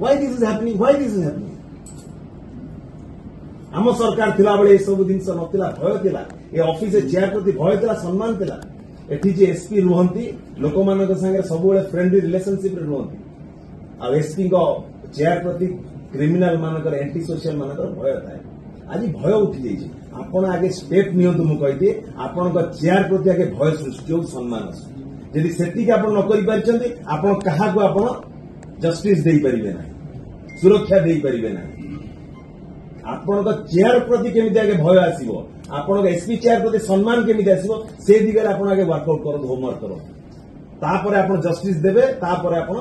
why this is happening आम सरकार थिला बेले सब जिन नथिला भय थिला ए ऑफिस चेयर प्रति भय थिला सम्मान थिला एठी जे एसपी रुहंती लोक मानक संगे सब बेले फ्रेंडली रिलेशनशिप रे रुहंती आ एसपी को चेयर प्रति क्रिमिनल मानकर एंटी सोशल मानकर भय थाए आज भय उठी जाइए आपण आगे स्टेप नियंतु मु कहिदे आपण चेयर प्रति आगे भय सृष्टि हो सम्मान जदि सेटिक आपण न करि परिचंदी आपण कहा को आपण जस्टिस देई परिबे ना सुरक्षा देई परिबे ना आपण चेयर प्रति केमिति आगे भय आसीबो आपण एसपी चेयर प्रति सम्मान केमिति आसीबो से दिगरे आपण आगे वर्कआउट करो होमवर्क करो तापर आपण जस्टिस देबे तापर आपण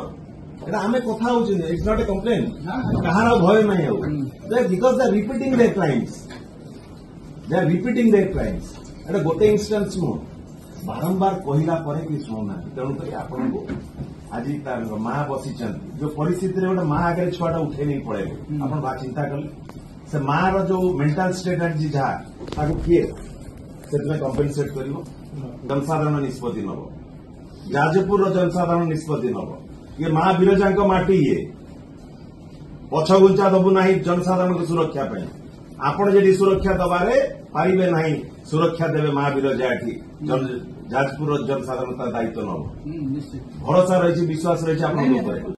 एटा आमे कथा होछि इट्स नॉट ए कंप्लेन कहार भय नै हो because they are repeating their crimes एटा गोटे इंस्टेंस नो बारंबार कहिला परे कि सुना तेणु करी आपण को आज तार मां बसी जो परिस्थिति रे गोटे मां आगे छुआटा उठे नहीं पड़े आपण बा चिंता कले से मां रो जो मेंटल स्टेट आज जहा ताको किए से कंपेनसेट करिवो जनसाधारण निष्पत्ति नबो जाजपुर रो जनसाधारण निष्पत्ति नबो ये मां विरजा माटी ये पछगुंचा दबु ना जनसाधारण सुरक्षा आपण जी सुरक्षा दबारे पारे ना सुरक्षा देवे मां विरजा जाजपुर जनसाधारण दायित्व नब भरोसा रही विश्वास रही